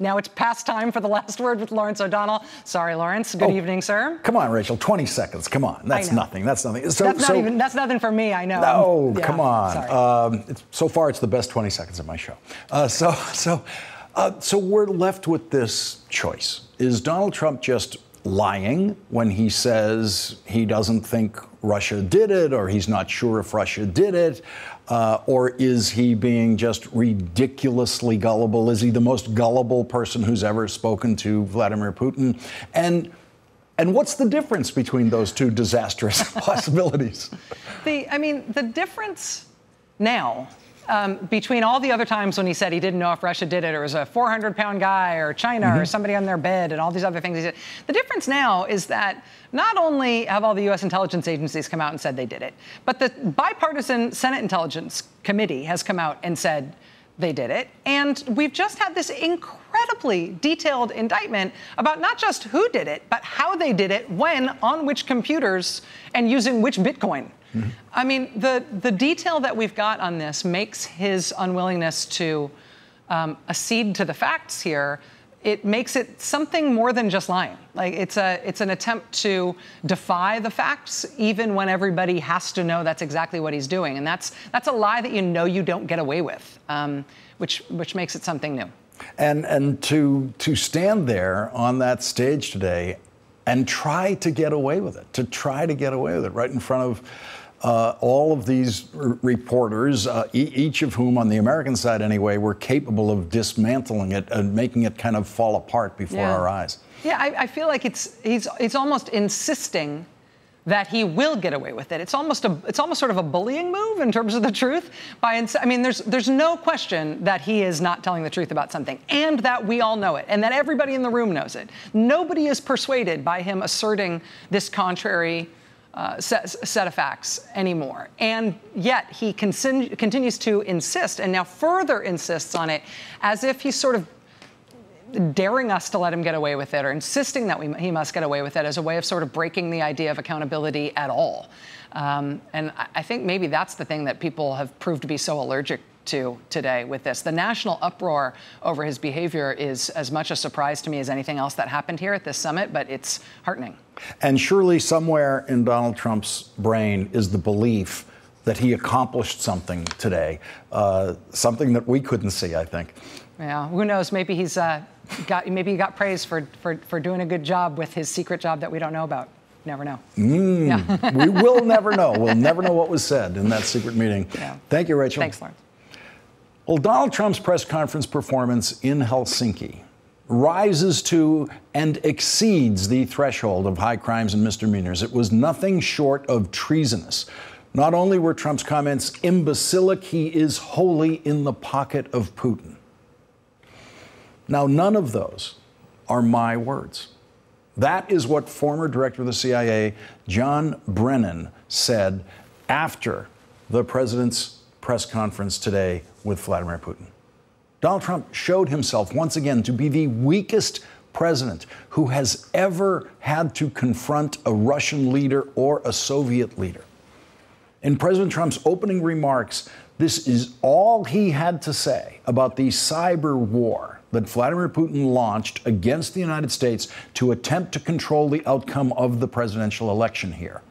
Now it's past time for the last word with Lawrence O'Donnell. Sorry, Lawrence. Good evening, sir. Come on, Rachel. 20 seconds. Come on. That's nothing. That's nothing. That's nothing for me. I know. No, come on. So far, it's the best 20 seconds of my show. So we're left with this choice. Is Donald Trump just lying when he says he doesn't think Russia did it, or he's not sure if Russia did it? Or is he being just ridiculously gullible? Is he the most gullible person who's ever spoken to Vladimir Putin? And what's the difference between those two disastrous possibilities? The difference now between all the other times when he said he didn't know if Russia did it, or was a 400-pound guy, or China, or somebody on their bed, and all these other things he said. The difference now is that not only have all the U.S. intelligence agencies come out and said they did it, but the bipartisan Senate Intelligence Committee has come out and said they did it. And we've just had this incredibly detailed indictment about not just who did it, but how they did it, when, on which computers, and using which Bitcoin. I mean, the detail that we've got on this makes his unwillingness to accede to the facts here, it makes it something more than just lying. Like, it's an attempt to defy the facts, even when everybody has to know that's exactly what he's doing. And that's a lie that you don't get away with, which makes it something new. And to stand there on that stage today and try to get away with it, right in front of all of these reporters, each of whom, on the American side anyway, were capable of dismantling it and making it kind of fall apart before our eyes. Yeah, I feel like he's almost insisting that he will get away with it. It's almost sort of a bullying move in terms of the truth. There's no question that he is not telling the truth about something, and that we all know it, and that everybody in the room knows it. Nobody is persuaded by him asserting this contrary set of facts anymore. And yet he continues to insist, and now further insists on it, as if he's sort of daring us to let him get away with it, or insisting that he must get away with it, as a way of sort of breaking the idea of accountability at all. And I think maybe that's the thing that people have proved to be so allergic to today with this. The national uproar over his behavior is as much a surprise to me as anything else that happened here at this summit, but it's heartening. And surely somewhere in Donald Trump's brain is the belief that he accomplished something today, something that we couldn't see, I think. Yeah, who knows? Maybe he got praise for doing a good job with his secret job that we don't know about. Never know. Yeah. We will never know. We'll never know what was said in that secret meeting. Yeah. Thank you, Rachel. Thanks, Lawrence. Well, Donald Trump's press conference performance in Helsinki rises to and exceeds the threshold of high crimes and misdemeanors. It was nothing short of treasonous. Not only were Trump's comments imbecilic, he is wholly in the pocket of Putin. Now, none of those are my words. That is what former director of the CIA, John Brennan, said after the president's press conference today with Vladimir Putin. Donald Trump showed himself once again to be the weakest president who has ever had to confront a Russian leader or a Soviet leader. In President Trump's opening remarks, this is all he had to say about the cyber war that Vladimir Putin launched against the United States to attempt to control the outcome of the presidential election here.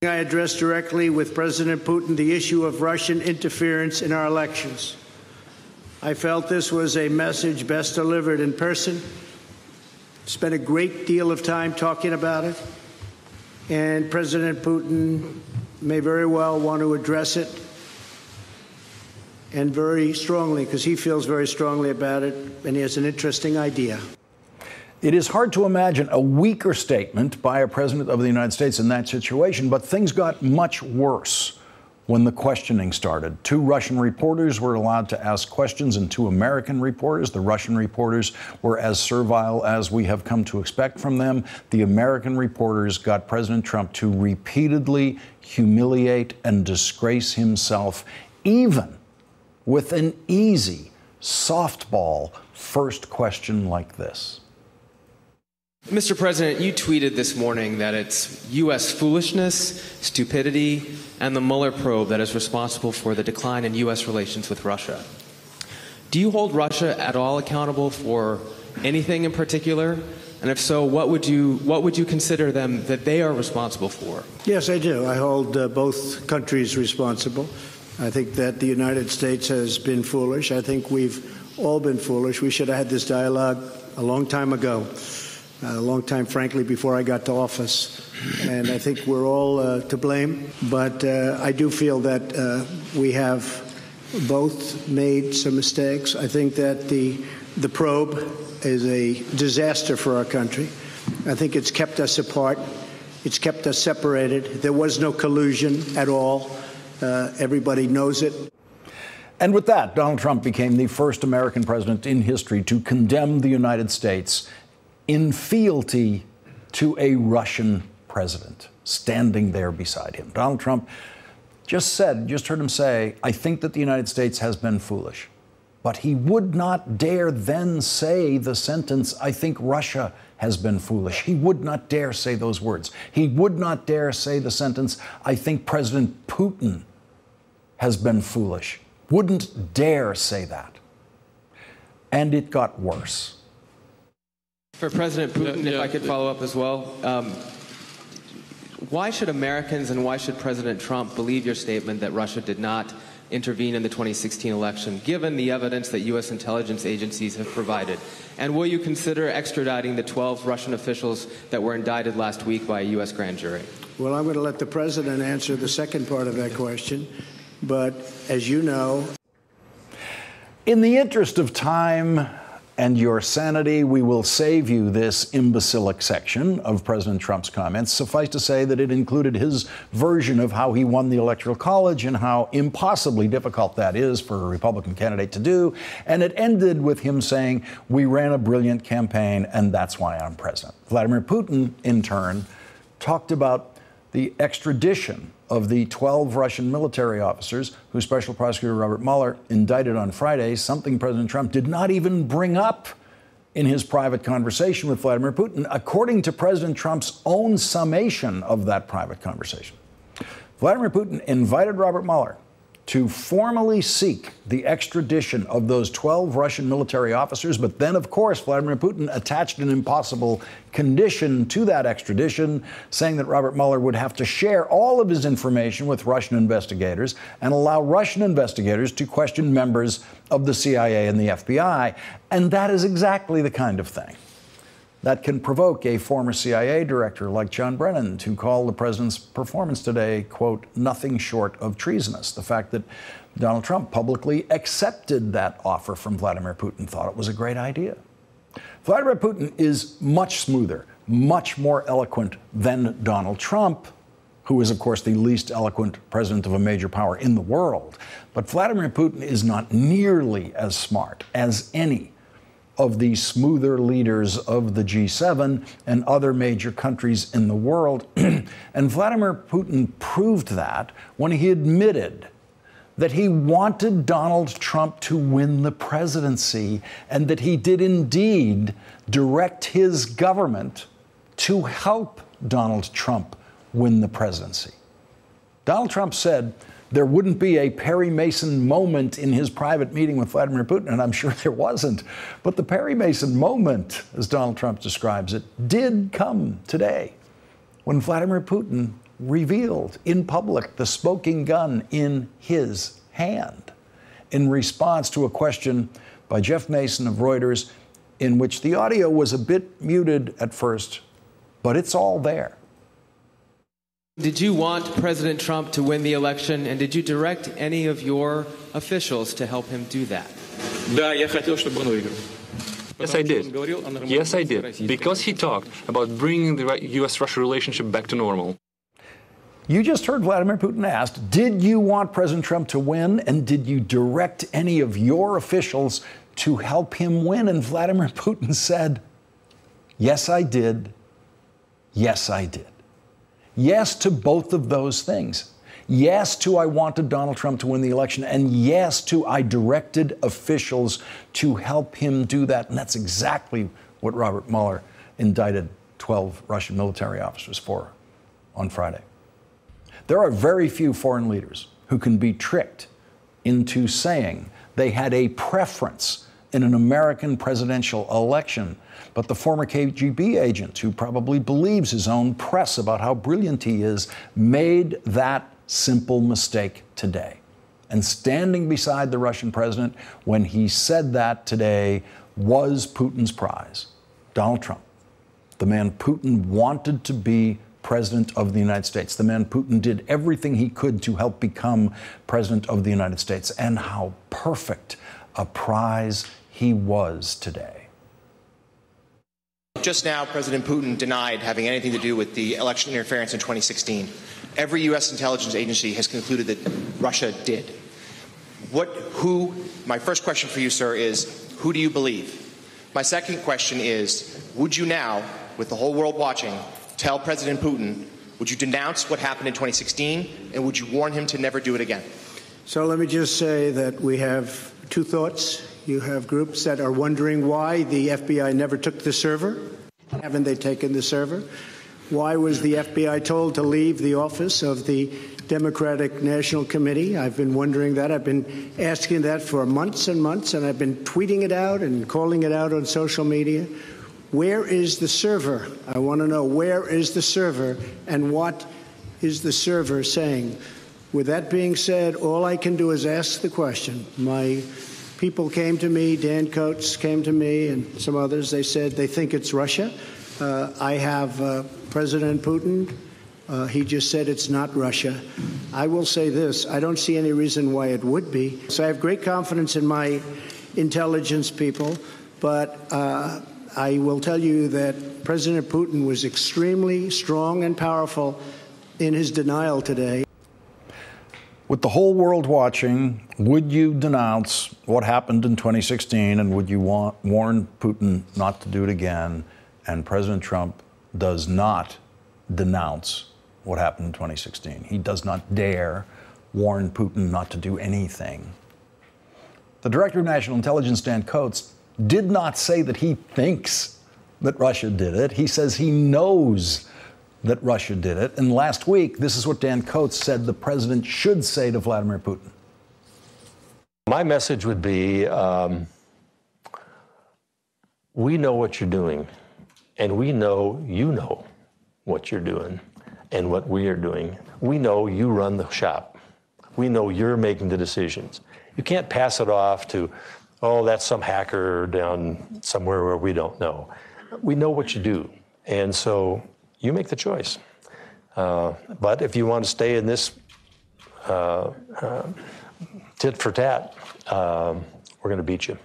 I addressed directly with President Putin the issue of Russian interference in our elections. I felt this was a message best delivered in person. Spent a great deal of time talking about it. And President Putin may very well want to address it, and very strongly, because he feels very strongly about it, and he has an interesting idea. It is hard to imagine a weaker statement by a president of the United States in that situation, but things got much worse when the questioning started. 2 Russian reporters were allowed to ask questions, and 2 American reporters. The Russian reporters were as servile as we have come to expect from them. The American reporters got President Trump to repeatedly humiliate and disgrace himself, even with an easy softball first question like this. Mr. President, you tweeted this morning that it's U.S. foolishness, stupidity, and the Mueller probe that is responsible for the decline in U.S. relations with Russia. Do Do you hold Russia at all accountable for anything in particular? And if so, what would you consider them that they are responsible for? Yes, I do. I hold both countries responsible. I think that the United States has been foolish. I think we've all been foolish. We should have had this dialogue a long time ago, a long time, frankly, before I got to office. And I think we're all to blame. But I do feel that we have both made some mistakes. I think that the probe is a disaster for our country. I think it's kept us apart. It's kept us separated. There was no collusion at all. Everybody knows it. And with that, Donald Trump became the first American president in history to condemn the United States in fealty to a Russian president, standing there beside him. Donald Trump just heard him say, I think that the United States has been foolish. But he would not dare then say the sentence, I think Russia has been foolish. He would not dare say those words. He would not dare say the sentence, I think President Putin has been foolish. Wouldn't dare say that. And it got worse. For President Putin, if I could follow up as well, why should Americans and why should President Trump believe your statement that Russia did not intervene in the 2016 election, given the evidence that U.S. intelligence agencies have provided? And will you consider extraditing the 12 Russian officials that were indicted last week by a U.S. grand jury? Well, I'm going to let the president answer the second part of that question. But as you know, in the interest of time and your sanity, we will save you this imbecilic section of President Trump's comments. Suffice to say that it included his version of how he won the Electoral College and how impossibly difficult that is for a Republican candidate to do. And it ended with him saying, we ran a brilliant campaign and that's why I'm president. Vladimir Putin, in turn, talked about the extradition of the 12 Russian military officers who Special Prosecutor Robert Mueller indicted on Friday, something President Trump did not even bring up in his private conversation with Vladimir Putin, according to President Trump's own summation of that private conversation. Vladimir Putin invited Robert Mueller to formally seek the extradition of those 12 Russian military officers. But then, of course, Vladimir Putin attached an impossible condition to that extradition, saying that Robert Mueller would have to share all of his information with Russian investigators and allow Russian investigators to question members of the CIA and the FBI. And that is exactly the kind of thing that can provoke a former CIA director like John Brennan to call the president's performance today, quote, nothing short of treasonous. The fact that Donald Trump publicly accepted that offer from Vladimir Putin, thought it was a great idea. Vladimir Putin is much smoother, much more eloquent than Donald Trump, who is, of course, the least eloquent president of a major power in the world. But Vladimir Putin is not nearly as smart as any of the smoother leaders of the G7 and other major countries in the world. And Vladimir Putin proved that when he admitted that he wanted Donald Trump to win the presidency and that he did indeed direct his government to help Donald Trump win the presidency. Donald Trump said there wouldn't be a Perry Mason moment in his private meeting with Vladimir Putin, and I'm sure there wasn't. But the Perry Mason moment, as Donald Trump describes it, did come today when Vladimir Putin revealed in public the smoking gun in his hand in response to a question by Jeff Mason of Reuters, in which the audio was a bit muted at first, but it's all there. Did you want President Trump to win the election, and did you direct any of your officials to help him do that? Yes, I did. Yes, I did. Because he talked about bringing the U.S.-Russia relationship back to normal. You just heard Vladimir Putin asked, did you want President Trump to win, and did you direct any of your officials to help him win? And Vladimir Putin said, yes, I did. Yes, I did. Yes to both of those things. Yes to I wanted Donald Trump to win the election, and yes to I directed officials to help him do that. And that's exactly what Robert Mueller indicted 12 Russian military officers for on Friday. There are very few foreign leaders who can be tricked into saying they had a preference in an American presidential election. But the former KGB agent, who probably believes his own press about how brilliant he is, made that simple mistake today. And standing beside the Russian president when he said that today was Putin's prize, Donald Trump, the man Putin wanted to be president of the United States, the man Putin did everything he could to help become president of the United States, and how perfect a prize he was today. Just now, President Putin denied having anything to do with the election interference in 2016. Every U.S. intelligence agency has concluded that Russia did. My first question for you, sir, is who do you believe? My second question is, would you now, with the whole world watching, tell President Putin, would you denounce what happened in 2016, and would you warn him to never do it again? So let me just say that we have two thoughts. You have groups that are wondering why the FBI never took the server. Haven't they taken the server? Why was the FBI told to leave the office of the Democratic National Committee? I've been wondering that. I've been asking that for months and months, and I've been tweeting it out and calling it out on social media. Where is the server? I want to know, where is the server, and what is the server saying? With that being said, all I can do is ask the question. My people came to me, Dan Coates came to me, and some others. They said they think it's Russia. I have President Putin. He just said it's not Russia. I will say this. I don't see any reason why it would be. So I have great confidence in my intelligence people, but I will tell you that President Putin was extremely strong and powerful in his denial today. With the whole world watching, would you denounce what happened in 2016, and would you warn Putin not to do it again? And President Trump does not denounce what happened in 2016. He does not dare warn Putin not to do anything. The Director of National Intelligence, Dan Coates, did not say that he thinks that Russia did it. He says he knows that Russia did it. And last week, this is what Dan Coates said the president should say to Vladimir Putin. My message would be, we know what you're doing, and we know you know what you're doing and what we are doing. We know you run the shop. We know you're making the decisions. You can't pass it off to, oh, that's some hacker down somewhere where we don't know. We know what you do, and so you make the choice. But if you want to stay in this tit for tat, we're going to beat you.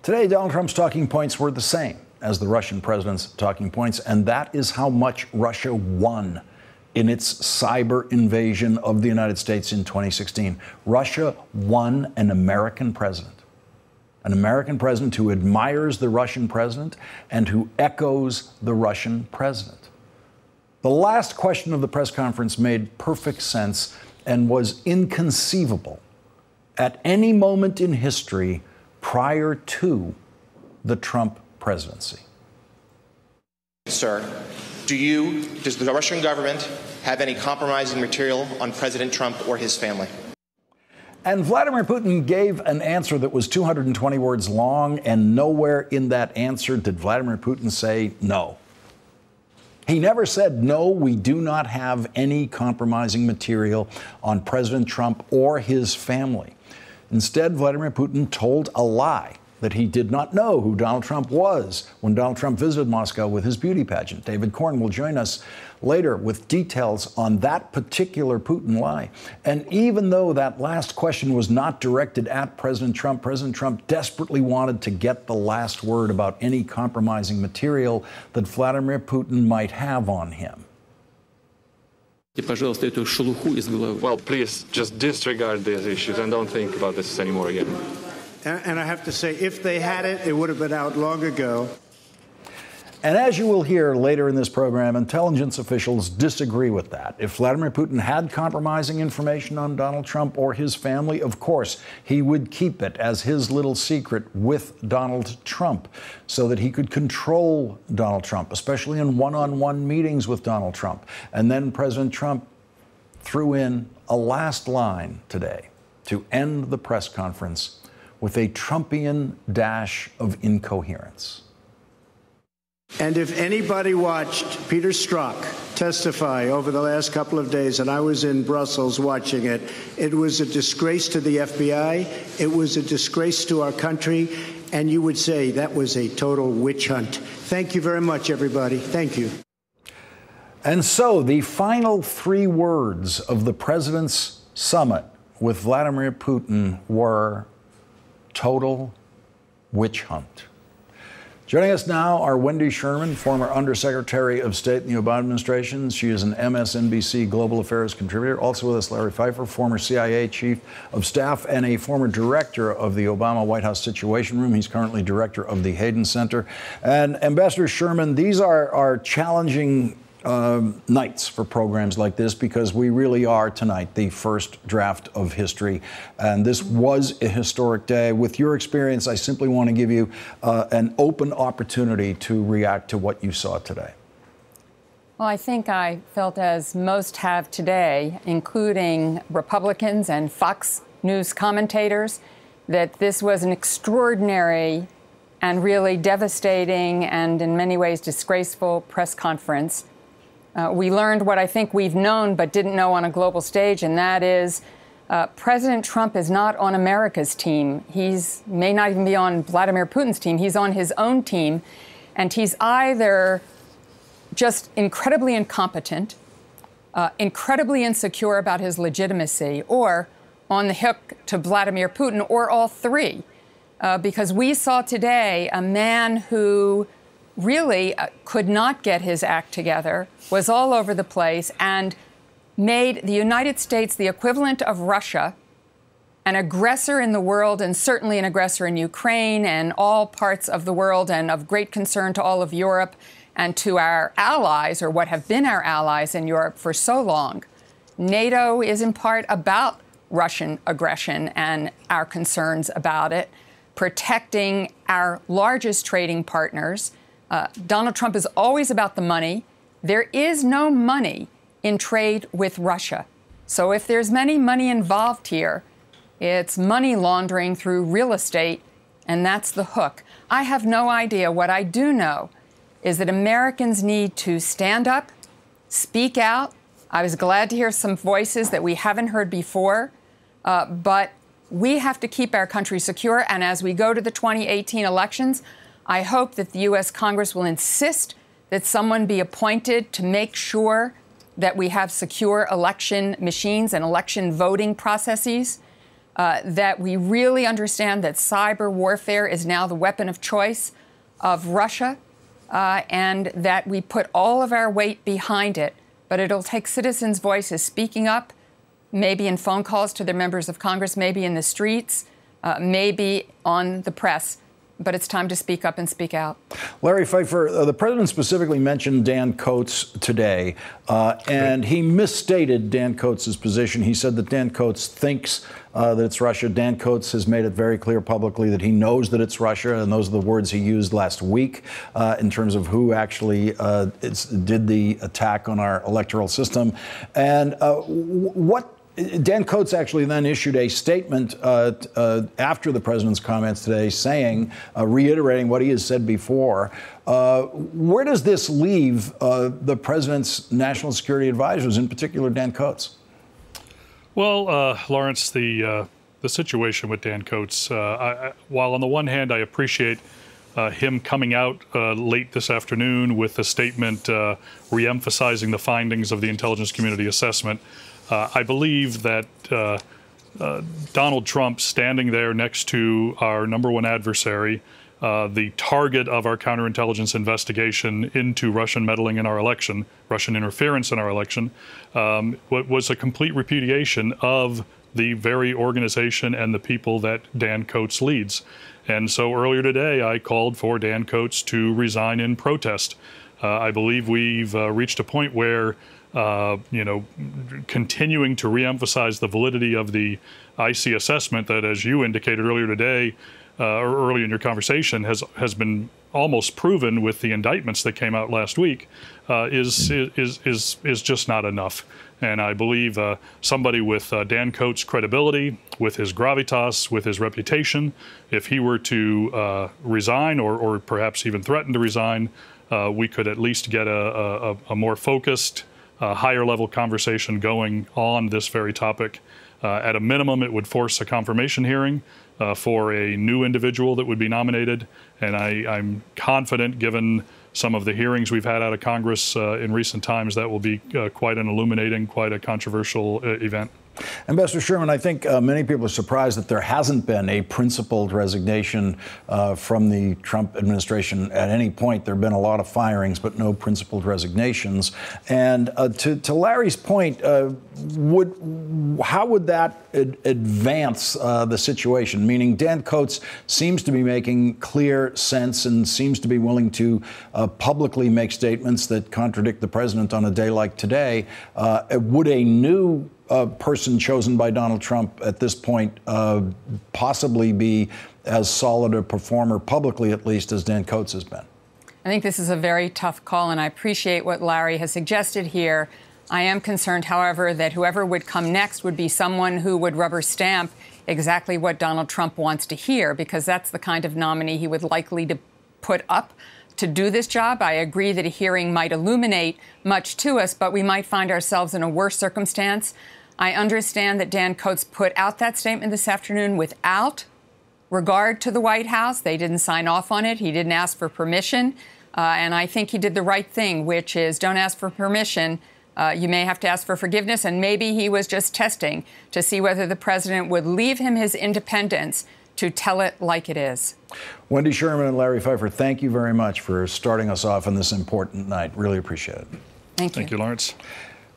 Today, Donald Trump's talking points were the same as the Russian president's talking points, and that is how much Russia won in its cyber invasion of the United States in 2016. Russia won an American president who admires the Russian president and who echoes the Russian president. The last question of the press conference made perfect sense and was inconceivable at any moment in history prior to the Trump presidency. Sir, does the Russian government have any compromising material on President Trump or his family? And Vladimir Putin gave an answer that was 220 words long, and nowhere in that answer did Vladimir Putin say no. He never said, no, we do not have any compromising material on President Trump or his family. Instead, Vladimir Putin told a lie that he did not know who Donald Trump was when Donald Trump visited Moscow with his beauty pageant. David Corn will join us later with details on that particular Putin lie. And even though that last question was not directed at President Trump desperately wanted to get the last word about any compromising material that Vladimir Putin might have on him. Well, please just disregard these issues and don't think about this anymore again. And I have to say, if they had it, it would have been out long ago. And as you will hear later in this program, intelligence officials disagree with that. If Vladimir Putin had compromising information on Donald Trump or his family, of course, he would keep it as his little secret with Donald Trump so that he could control Donald Trump, especially in one-on-one meetings with Donald Trump. And then President Trump threw in a last line today to end the press conference with a Trumpian dash of incoherence. And if anybody watched Peter Strzok testify over the last couple of days, and I was in Brussels watching it, it was a disgrace to the FBI. It was a disgrace to our country. And you would say that was a total witch hunt. Thank you very much, everybody. Thank you. And so the final 3 words of the president's summit with Vladimir Putin were total witch hunt. Joining us now are Wendy Sherman, former Undersecretary of State in the Obama administration. She is an MSNBC Global Affairs contributor. Also with us, Larry Pfeiffer, former CIA Chief of Staff and a former director of the Obama White House Situation Room. He's currently director of the Hayden Center. And Ambassador Sherman, these are challenging nights for programs like this, because we really are tonight the first draft of history. And this was a historic day. With your experience, I simply want to give you an open opportunity to react to what you saw today. Well, I think I felt as most have today, including Republicans and Fox News commentators, that this was an extraordinary and really devastating and in many ways disgraceful press conference. We learned what I think we've known but didn't know on a global stage, and that is President Trump is not on America's team. He's may not even be on Vladimir Putin's team. He's on his own team, and he's either just incredibly incompetent, incredibly insecure about his legitimacy, or on the hook to Vladimir Putin, or all 3. Because we saw today a man who really could not get his act together, was all over the place, and made the United States the equivalent of Russia, an aggressor in the world, and certainly an aggressor in Ukraine and all parts of the world, and of great concern to all of Europe and to our allies, or what have been our allies in Europe for so long. NATO is in part about Russian aggression and our concerns about it, protecting our largest trading partners. Donald Trump is always about the money. There is no money in trade with Russia. So if there's any money involved here, it's money laundering through real estate, and that's the hook. I have no idea. What I do know is that Americans need to stand up, speak out. I was glad to hear some voices that we haven't heard before, but we have to keep our country secure. And as we go to the 2018 elections, I hope that the U.S. Congress will insist that someone be appointed to make sure that we have secure election machines and election voting processes, that we really understand that cyber warfare is now the weapon of choice of Russia, and that we put all of our weight behind it. But it'll take citizens' voices speaking up, maybe in phone calls to their members of Congress, maybe in the streets, maybe on the press. But it's time to speak up and speak out. Larry Pfeiffer, the president specifically mentioned Dan Coats today, and he misstated Dan Coates' position. He said that Dan Coats thinks that it's Russia. Dan Coats has made it very clear publicly that he knows that it's Russia, and those are the words he used last week in terms of who actually did the attack on our electoral system. And Dan Coats actually then issued a statement after the president's comments today saying, reiterating what he has said before. Where does this leave the president's national security advisors, in particular Dan Coats? Well, Lawrence, the situation with Dan Coats, while on the one hand I appreciate him coming out late this afternoon with a statement reemphasizing the findings of the intelligence community assessment, I believe that Donald Trump standing there next to our number one adversary, the target of our counterintelligence investigation into Russian meddling in our election, Russian interference in our election, was a complete repudiation of the very organization and the people that Dan Coats leads. And so earlier today, I called for Dan Coats to resign in protest. I believe we've reached a point where continuing to reemphasize the validity of the IC assessment that, as you indicated earlier today, or early in your conversation, has been almost proven with the indictments that came out last week, is just not enough. And I believe somebody with Dan Coats' credibility, with his gravitas, with his reputation, if he were to resign or perhaps even threaten to resign, we could at least get a more focused, higher level conversation going on this very topic. At a minimum, it would force a confirmation hearing for a new individual that would be nominated. And I'm confident, given some of the hearings we've had out of Congress in recent times, that will be quite an illuminating, quite a controversial event. Ambassador Sherman, I think many people are surprised that there hasn't been a principled resignation from the Trump administration at any point. There have been a lot of firings, but no principled resignations. And to Larry's point, how would that advance the situation? Meaning Dan Coats seems to be making clear sense and seems to be willing to publicly make statements that contradict the president on a day like today. Would a new person chosen by Donald Trump at this point possibly be as solid a performer, publicly at least, as Dan Coats has been? I think this is a very tough call, and I appreciate what Larry has suggested here. I am concerned, however, that whoever would come next would be someone who would rubber stamp exactly what Donald Trump wants to hear, because that's the kind of nominee he would likely to put up to do this job. I agree that a hearing might illuminate much to us, but we might find ourselves in a worse circumstance. I understand that Dan Coats put out that statement this afternoon without regard to the White House. They didn't sign off on it. He didn't ask for permission. And I think he did the right thing, which is don't ask for permission. You may have to ask for forgiveness. And maybe he was just testing to see whether the president would leave him his independence to tell it like it is. Wendy Sherman and Larry Pfeiffer, thank you very much for starting us off on this important night. Really appreciate it. Thank you. Thank you, Lawrence.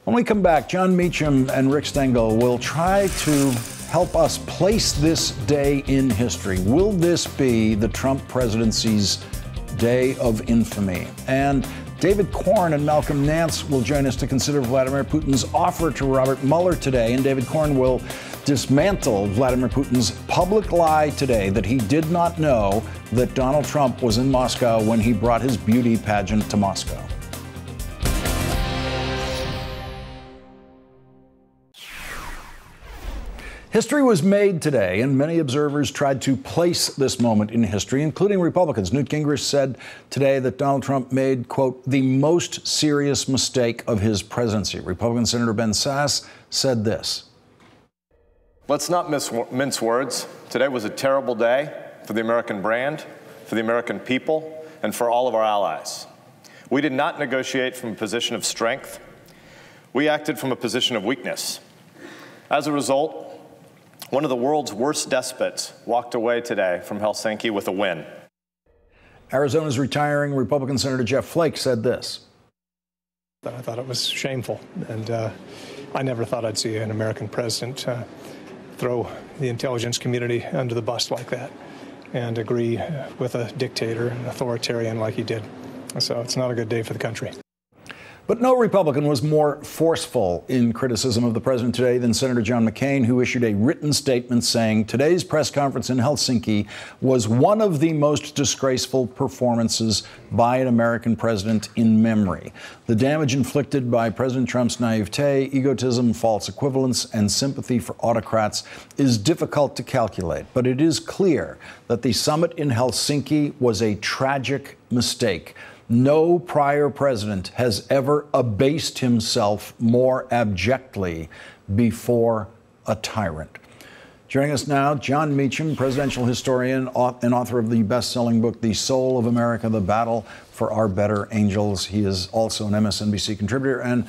When we come back, John Meacham and Rick Stengel will try to help us place this day in history. Will this be the Trump presidency's day of infamy? And David Corn and Malcolm Nance will join us to consider Vladimir Putin's offer to Robert Mueller today. And David Corn will dismantle Vladimir Putin's public lie today that he did not know that Donald Trump was in Moscow when he brought his beauty pageant to Moscow. History was made today, and many observers tried to place this moment in history, including Republicans. Newt Gingrich said today that Donald Trump made, quote, the most serious mistake of his presidency. Republican Senator Ben Sasse said this. Let's not mince words. Today was a terrible day for the American brand, for the American people, and for all of our allies. We did not negotiate from a position of strength. We acted from a position of weakness. As a result, one of the world's worst despots walked away today from Helsinki with a win. Arizona's retiring Republican Senator Jeff Flake said this. I thought it was shameful, and I never thought I'd see an American president throw the intelligence community under the bus like that and agree with a dictator, an authoritarian like he did. So it's not a good day for the country. But no Republican was more forceful in criticism of the president today than Senator John McCain, who issued a written statement saying today's press conference in Helsinki was one of the most disgraceful performances by an American president in memory. The damage inflicted by President Trump's naivete, egotism, false equivalence, and sympathy for autocrats is difficult to calculate. But it is clear that the summit in Helsinki was a tragic mistake. No prior president has ever abased himself more abjectly before a tyrant. Joining us now, John Meacham, presidential historian and author of the best-selling book, The Soul of America, The Battle for Our Better Angels. He is also an MSNBC contributor. And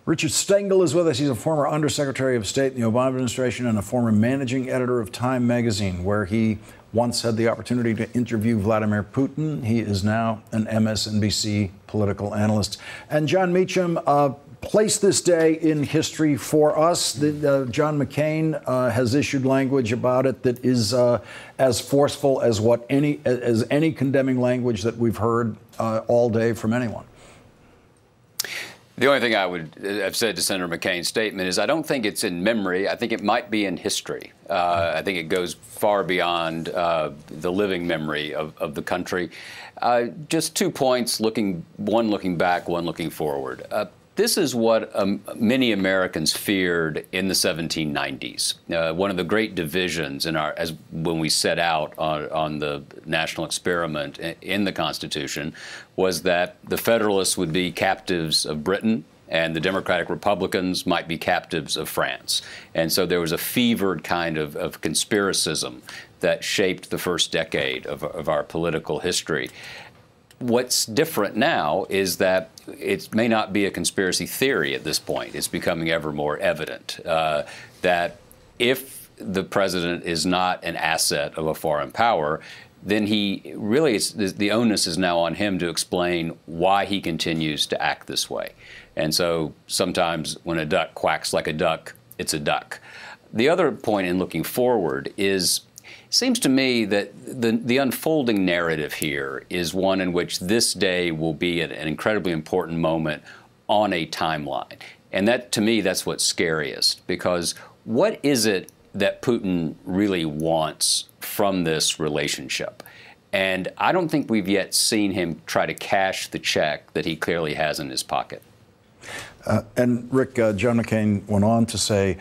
Richard Stengel is with us. He's a former Undersecretary of State in the Obama administration and a former managing editor of Time magazine, where he once had the opportunity to interview Vladimir Putin. He is now an MSNBC political analyst. And John Meacham, place this day in history for us. John McCain has issued language about it that is as forceful as any condemning language that we've heard all day from anyone. The only thing I would have said to Senator McCain's statement is I don't think it's in memory. I think it might be in history. I think it goes far beyond the living memory of the country. Just 2 points, one looking back, one looking forward. This is what many Americans feared in the 1790s. One of the great divisions when we set out on the national experiment in the Constitution was that the Federalists would be captives of Britain and the Democratic Republicans might be captives of France. And so there was a fevered kind of conspiracism that shaped the first decade of our political history. What's different now is that it may not be a conspiracy theory at this point. It's becoming ever more evident that if the president is not an asset of a foreign power, then the onus is now on him to explain why he continues to act this way. And so sometimes when a duck quacks like a duck, it's a duck. The other point in looking forward is, it seems to me that the unfolding narrative here is one in which this day will be an incredibly important moment on a timeline. And that, to me, that's what's scariest, because what is it that Putin really wants from this relationship? And I don't think we've yet seen him try to cash the check that he clearly has in his pocket. And Rick, John McCain went on to say,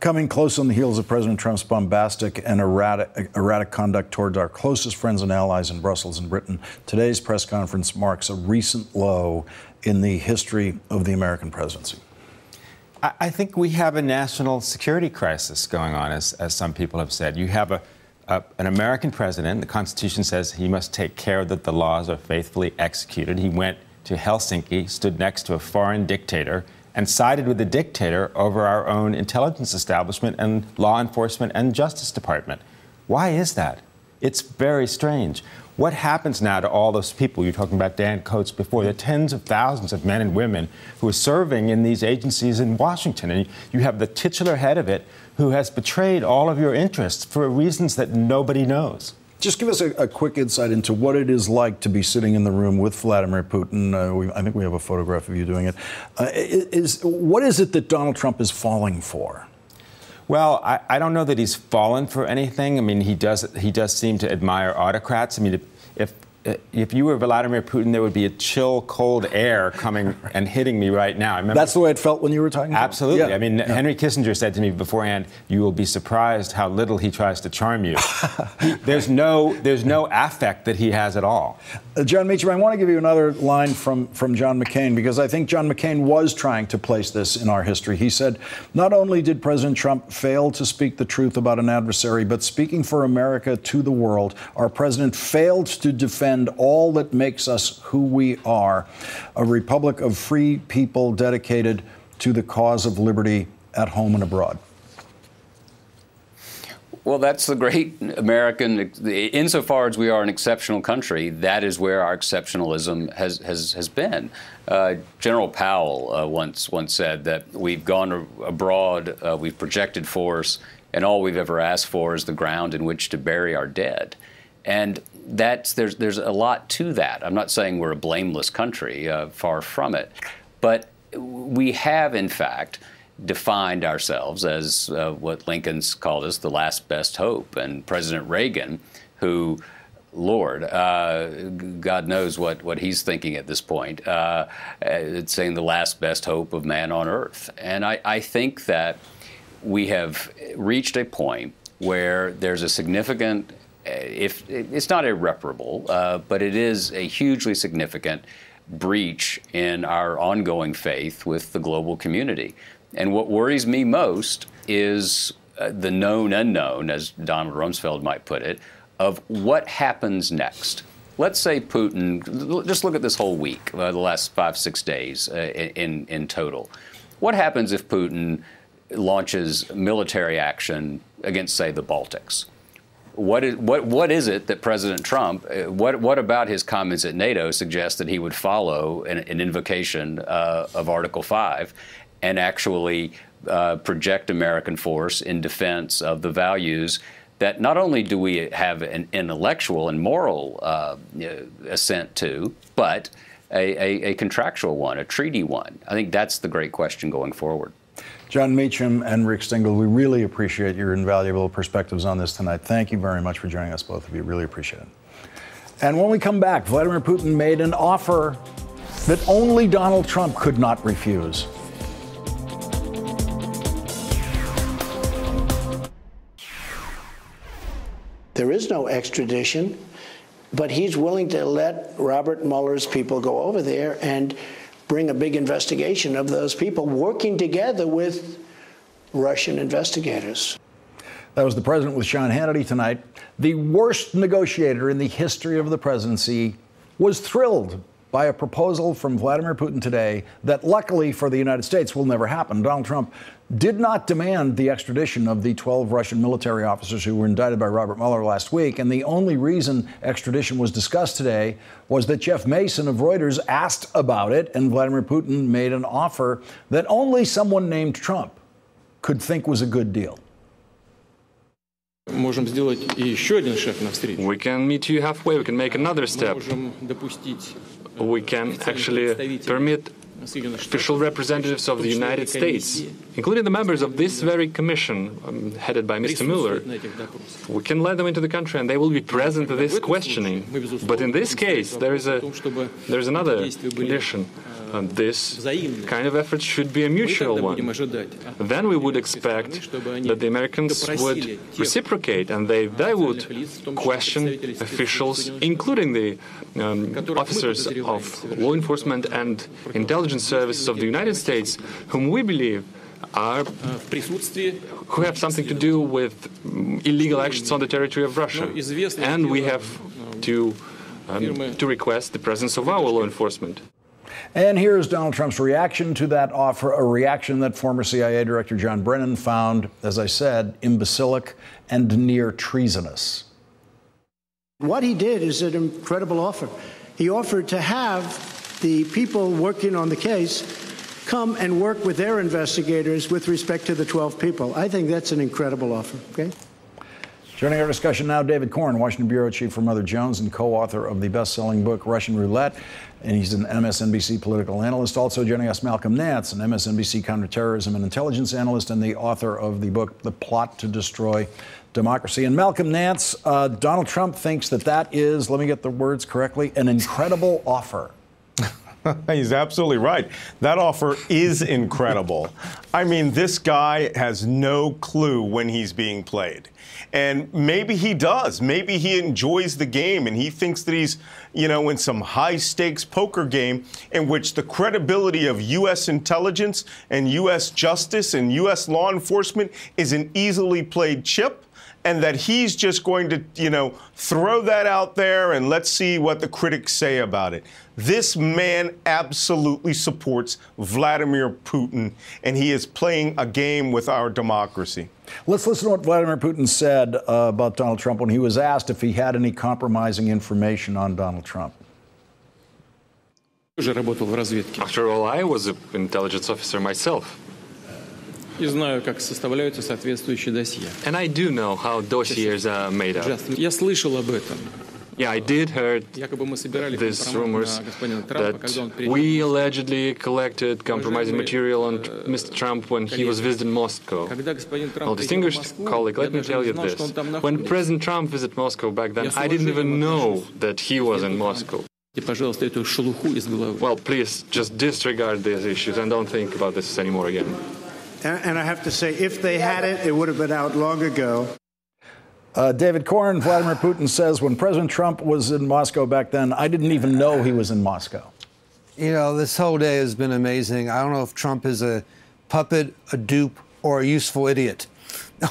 coming close on the heels of President Trump's bombastic and erratic conduct towards our closest friends and allies in Brussels and Britain, today's press conference marks a recent low in the history of the American presidency. I think we have a national security crisis going on, as some people have said. You have an American president. The Constitution says he must take care that the laws are faithfully executed. He went to Helsinki, stood next to a foreign dictator, and sided with the dictator over our own intelligence establishment and law enforcement and Justice Department. Why is that? It's very strange. What happens now to all those people? You're talking about Dan Coats before. There are tens of thousands of men and women who are serving in these agencies in Washington. And you have the titular head of it who has betrayed all of your interests for reasons that nobody knows. Just give us a quick insight into what it is like to be sitting in the room with Vladimir Putin. I think we have a photograph of you doing it. What is it that Donald Trump is falling for? Well, I don't know that he's fallen for anything. I mean, he does seem to admire autocrats. I mean, if you were Vladimir Putin, there would be a chill, cold air coming and hitting me right now. I remember, that's the way it felt when you were talking? Absolutely. Yeah. I mean, Henry Kissinger said to me beforehand, you will be surprised how little he tries to charm you. There's no affect that he has at all. John Meacham, I want to give you another line from John McCain, because I think John McCain was trying to place this in our history. He said, not only did President Trump fail to speak the truth about an adversary, but speaking for America to the world, our president failed to defend all that makes us who we are, a republic of free people dedicated to the cause of liberty at home and abroad. Well, that's the great American, insofar as we are an exceptional country, that is where our exceptionalism has been. General Powell once said that we've gone abroad, we've projected force, and all we've ever asked for is the ground in which to bury our dead. And there's a lot to that. I'm not saying we're a blameless country, far from it. But we have, in fact, defined ourselves as what Lincoln's called us, the last best hope. And President Reagan, who, Lord, God knows what he's thinking at this point, saying the last best hope of man on earth. And I think that we have reached a point where there's a significant, if it's not irreparable, but it is a hugely significant breach in our ongoing faith with the global community. And what worries me most is the known unknown, as Donald Rumsfeld might put it, of what happens next. Let's say Putin, just look at this whole week, the last 5-6 days in total. What happens if Putin launches military action against, say, the Baltics? What is it that President Trump, what about his comments at NATO suggests that he would follow an invocation of Article 5 and actually project American force in defense of the values that not only do we have an intellectual and moral assent to, but a contractual one, a treaty one? I think that's the great question going forward. Jon Meacham and Rick Stengel, we really appreciate your invaluable perspectives on this tonight. Thank you very much for joining us, both of you. Really appreciate it. And when we come back, Vladimir Putin made an offer that only Donald Trump could not refuse. There is no extradition, but he's willing to let Robert Mueller's people go over there and bring a big investigation of those people working together with Russian investigators. That was the president with Sean Hannity tonight. The worst negotiator in the history of the presidency was thrilled by a proposal from Vladimir Putin today that, luckily for the United States, will never happen. Donald Trump did not demand the extradition of the 12 Russian military officers who were indicted by Robert Mueller last week. And the only reason extradition was discussed today was that Jeff Mason of Reuters asked about it, and Vladimir Putin made an offer that only someone named Trump could think was a good deal. We can meet you halfway. We can make another step. We can actually permit official representatives of the United States, including the members of this very commission headed by Mr. Mueller. We can let them into the country and they will be present to this questioning. But in this case, there's another condition. This kind of effort should be a mutual one. Then we would expect that the Americans would reciprocate and they would question officials, including the officers of law enforcement and intelligence services of the United States, whom we believe who have something to do with illegal actions on the territory of Russia. And we have to request the presence of our law enforcement. And here's Donald Trump's reaction to that offer, a reaction that former CIA Director John Brennan found, as I said, imbecilic and near treasonous. What he did is an incredible offer. He offered to have the people working on the case come and work with their investigators with respect to the 12 people. I think that's an incredible offer. Okay. Joining our discussion now, David Corn, Washington Bureau Chief for Mother Jones and co-author of the best-selling book, Russian Roulette. And he's an MSNBC political analyst. Also joining us, Malcolm Nance, an MSNBC counterterrorism and intelligence analyst and the author of the book, The Plot to Destroy Democracy. And Malcolm Nance, Donald Trump thinks that is, let me get the words correctly, an incredible offer. He's absolutely right. That offer is incredible. I mean, this guy has no clue when he's being played. And maybe he does. Maybe he enjoys the game and he thinks that he's, in some high-stakes poker game in which the credibility of U.S. intelligence and U.S. justice and U.S. law enforcement is an easily played chip. And that he's just going to, throw that out there and let's see what the critics say about it. This man absolutely supports Vladimir Putin, and he is playing a game with our democracy. Let's listen to what Vladimir Putin said about Donald Trump when he was asked if he had any compromising information on Donald Trump. After all, I was an intelligence officer myself. And I do know how dossiers are made up. Yeah, I did heard these rumors that we allegedly collected compromising material on Mr. Trump when he was visiting Moscow. Well, distinguished colleague, let me tell you this. When President Trump visited Moscow back then, I didn't even know that he was in Moscow. Well, please just disregard these issues and don't think about this anymore again. And I have to say, if they had it, it would have been out long ago. David Corn, Vladimir Putin says when President Trump was in Moscow back then, I didn't even know he was in Moscow. This whole day has been amazing. I don't know if Trump is a puppet, a dupe, or a useful idiot.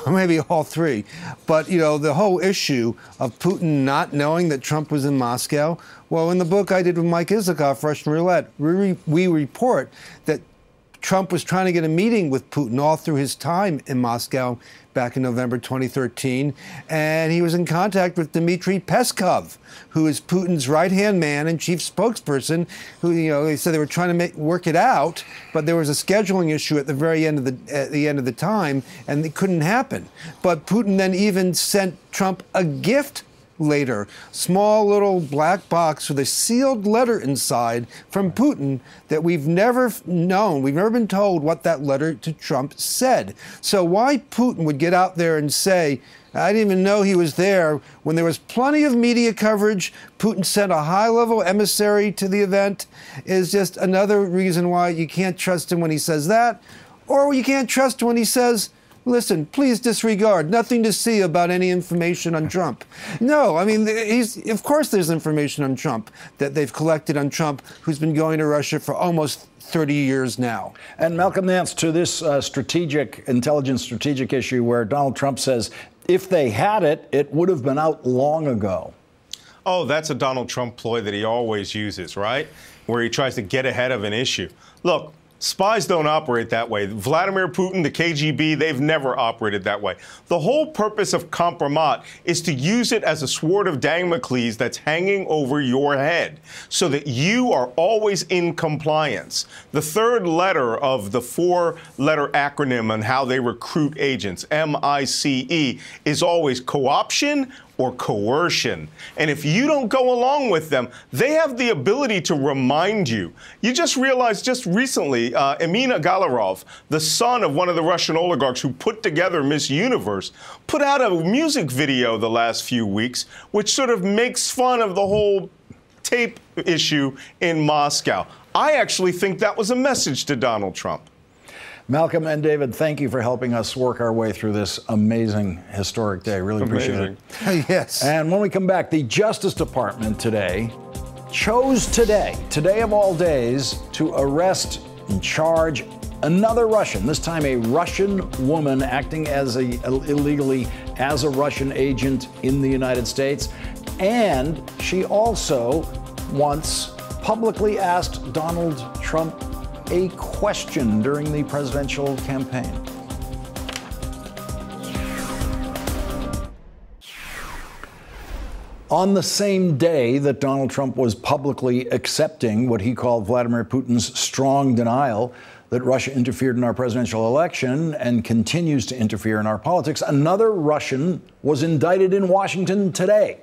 Maybe all three. But, the whole issue of Putin not knowing that Trump was in Moscow, well, in the book I did with Mike Isikoff, Russian Roulette, we report that Trump was trying to get a meeting with Putin all through his time in Moscow back in November 2013, and he was in contact with Dmitry Peskov, who is Putin's right-hand man and chief spokesperson, who, they said they were trying to work it out, but there was a scheduling issue at the very end of the time, and it couldn't happen. But Putin then even sent Trump a gift later. Small little black box with a sealed letter inside from Putin that we've never known. We've never been told what that letter to Trump said. So why Putin would get out there and say, I didn't even know he was there, when there was plenty of media coverage, Putin sent a high-level emissary to the event, is just another reason why you can't trust him when he says that, or you can't trust when he says, listen, please disregard, nothing to see about any information on Trump. No, I mean, of course there's information on Trump that they've collected on Trump, who's been going to Russia for almost 30 years now. And Malcolm Nance, to this intelligence strategic issue where Donald Trump says, if they had it, it would have been out long ago. Oh, that's a Donald Trump ploy that he always uses, right? Where he tries to get ahead of an issue. Look, spies don't operate that way. Vladimir Putin, the KGB, they've never operated that way. The whole purpose of compromat is to use it as a sword of Damocles that's hanging over your head so that you are always in compliance. The third letter of the four-letter acronym on how they recruit agents, MICE, is always co-option or coercion. And if you don't go along with them, they have the ability to remind you. You just realized just recently, Emina Galarov, the son of one of the Russian oligarchs who put together Miss Universe, put out a music video the last few weeks, which sort of makes fun of the whole tape issue in Moscow. I actually think that was a message to Donald Trump. Malcolm and David, thank you for helping us work our way through this amazing, historic day. Really appreciate it. Yes. And when we come back, the Justice Department today chose today of all days, to arrest and charge another Russian, this time a Russian woman acting illegally as a Russian agent in the United States. And she also once publicly asked Donald Trump a question during the presidential campaign. On the same day that Donald Trump was publicly accepting what he called Vladimir Putin's strong denial that Russia interfered in our presidential election and continues to interfere in our politics, another Russian was indicted in Washington today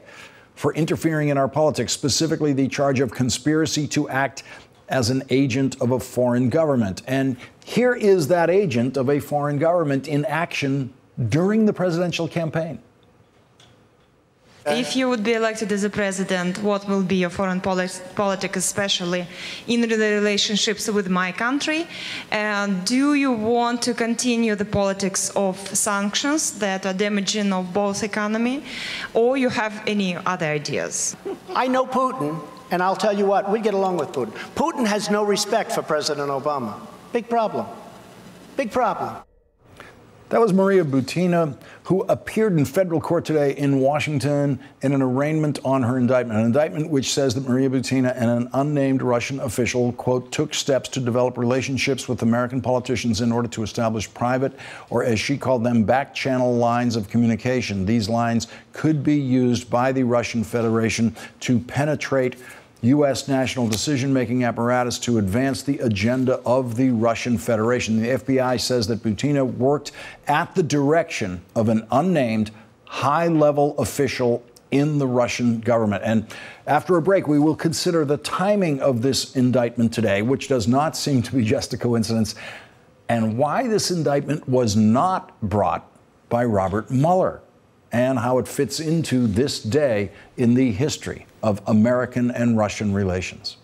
for interfering in our politics, specifically the charge of conspiracy to act as an agent of a foreign government. And here is that agent of a foreign government in action during the presidential campaign. If you would be elected as a president, what will be your foreign policy, especially in the relationships with my country? And do you want to continue the politics of sanctions that are damaging of both economy, or you have any other ideas? I know Putin. And I'll tell you what, we get along with Putin. Putin has no respect for President Obama. Big problem. Big problem. That was Maria Butina, who appeared in federal court today in Washington in an arraignment on her indictment. An indictment which says that Maria Butina and an unnamed Russian official, quote, took steps to develop relationships with American politicians in order to establish private, or as she called them, back-channel lines of communication. These lines could be used by the Russian Federation to penetrate U.S. national decision-making apparatus to advance the agenda of the Russian Federation. The FBI says that Butina worked at the direction of an unnamed high-level official in the Russian government. And after a break, we will consider the timing of this indictment today, which does not seem to be just a coincidence, and why this indictment was not brought by Robert Mueller, and how it fits into this day in the history of American and Russian relations.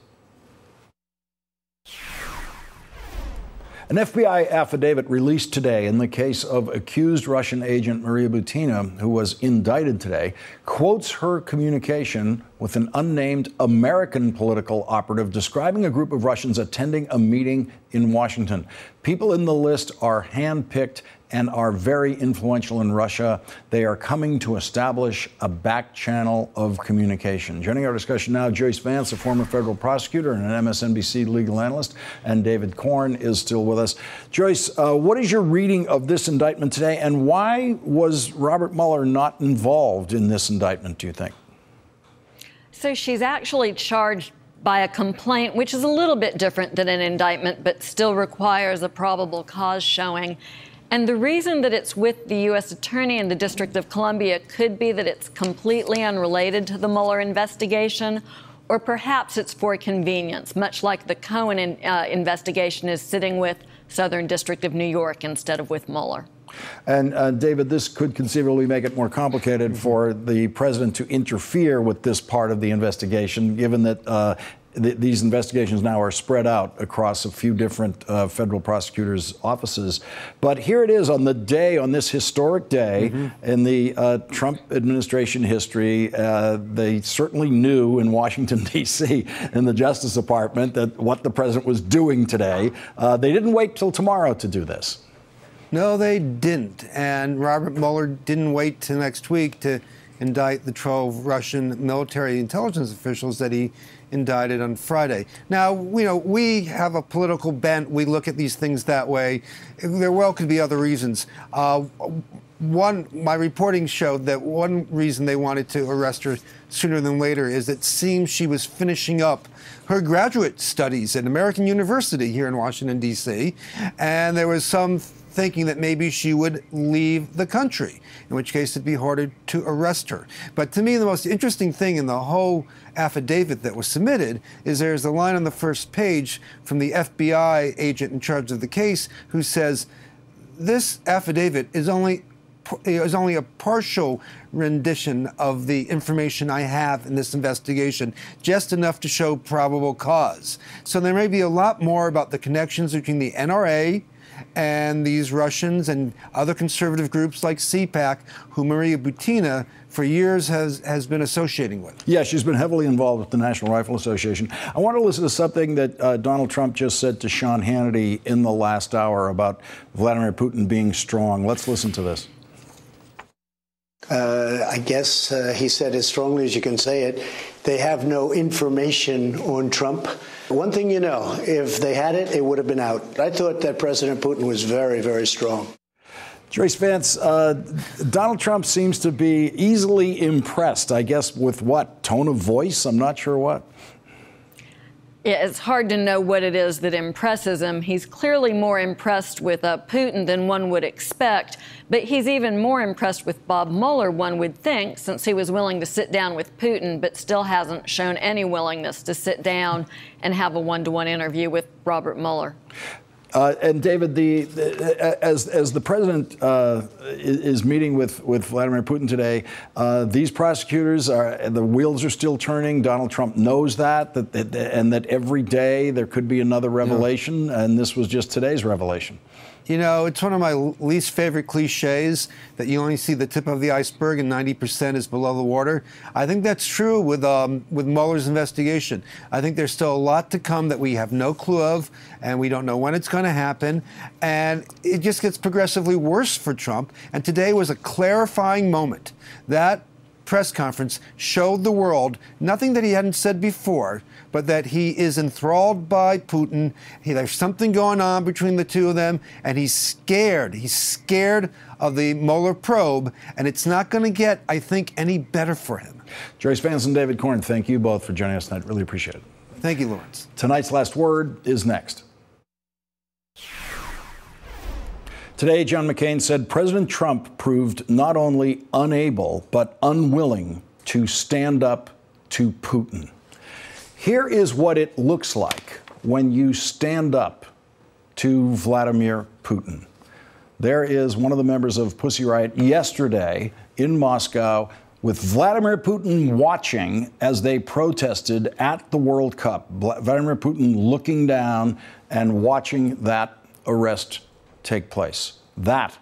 An FBI affidavit released today in the case of accused Russian agent Maria Butina, who was indicted today, quotes her communication with an unnamed American political operative describing a group of Russians attending a meeting in Washington. People in the list are handpicked and are very influential in Russia. They are coming to establish a back channel of communication. Joining our discussion now, Joyce Vance, a former federal prosecutor and an MSNBC legal analyst, and David Corn is still with us. Joyce, what is your reading of this indictment today, and why was Robert Mueller not involved in this indictment, do you think? So she's actually charged by a complaint, which is a little bit different than an indictment, but still requires a probable cause showing. And the reason that it's with the U.S. Attorney in the District of Columbia could be that it's completely unrelated to the Mueller investigation, or perhaps it's for convenience, much like the Cohen investigation is sitting with Southern District of New York instead of with Mueller. And David, this could conceivably make it more complicated for the president to interfere with this part of the investigation, given that these investigations now are spread out across a few different federal prosecutors' offices. But here it is on this historic day in the Trump administration history. They certainly knew in Washington, D.C., in the Justice Department, that what the president was doing today. They didn't wait till tomorrow to do this. No, they didn't. And Robert Mueller didn't wait till next week to indict the 12 Russian military intelligence officials that he indicted on Friday. Now, we have a political bent. We look at these things that way. There well could be other reasons. My reporting showed that one reason they wanted to arrest her sooner than later is it seems she was finishing up her graduate studies at American University here in Washington, D.C., and there was some thinking that maybe she would leave the country, in which case it'd be harder to arrest her. But to me, the most interesting thing in the whole affidavit that was submitted is there's a line on the first page from the FBI agent in charge of the case who says, this affidavit is only a partial rendition of the information I have in this investigation, just enough to show probable cause. So there may be a lot more about the connections between the NRA and these Russians and other conservative groups like CPAC, who Maria Butina for years has been associating with. Yeah, she's been heavily involved with the National Rifle Association. I want to listen to something that Donald Trump just said to Sean Hannity in the last hour about Vladimir Putin being strong. Let's listen to this. I guess he said as strongly as you can say it, they have no information on Trump. One thing you know, if they had it, it would have been out. I thought that President Putin was very, very strong. Joyce Vance, Donald Trump seems to be easily impressed, I guess, with what? Tone of voice? I'm not sure what. Yeah, it's hard to know what it is that impresses him. He's clearly more impressed with Putin than one would expect, but he's even more impressed with Bob Mueller, one would think, since he was willing to sit down with Putin, but still hasn't shown any willingness to sit down and have a one-to-one interview with Robert Mueller. And David, as the president is meeting with Vladimir Putin today, these prosecutors the wheels are still turning. Donald Trump knows that and that every day there could be another revelation, and this was just today's revelation. You know, it's one of my least favorite cliches that you only see the tip of the iceberg and 90% is below the water. I think that's true with Mueller's investigation. I think there's still a lot to come that we have no clue of, and we don't know when it's going to happen. And it just gets progressively worse for Trump. And today was a clarifying moment. That press conference showed the world nothing that he hadn't said before, but that he is enthralled by Putin. There's something going on between the two of them, and he's scared. He's scared of the Mueller probe, and it's not going to get, I think, any better for him. Joyce Vance and David Corn, thank you both for joining us tonight. Really appreciate it. Thank you, Lawrence. Tonight's Last Word is next. Today, John McCain said President Trump proved not only unable, but unwilling to stand up to Putin. Here is what it looks like when you stand up to Vladimir Putin. There is one of the members of Pussy Riot yesterday in Moscow with Vladimir Putin watching as they protested at the World Cup. Vladimir Putin looking down and watching that arrest take place. That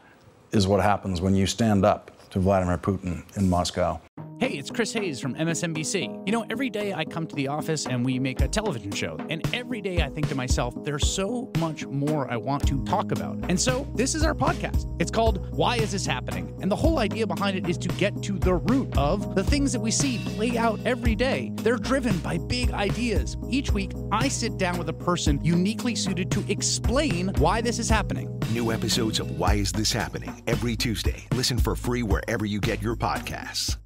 is what happens when you stand up to Vladimir Putin in Moscow. Hey, it's Chris Hayes from MSNBC. You know, every day I come to the office and we make a television show. And every day I think to myself, there's so much more I want to talk about. And so this is our podcast. It's called Why Is This Happening? And the whole idea behind it is to get to the root of the things that we see play out every day. They're driven by big ideas. Each week, I sit down with a person uniquely suited to explain why this is happening. New episodes of Why Is This Happening? Every Tuesday. Listen for free wherever you get your podcasts.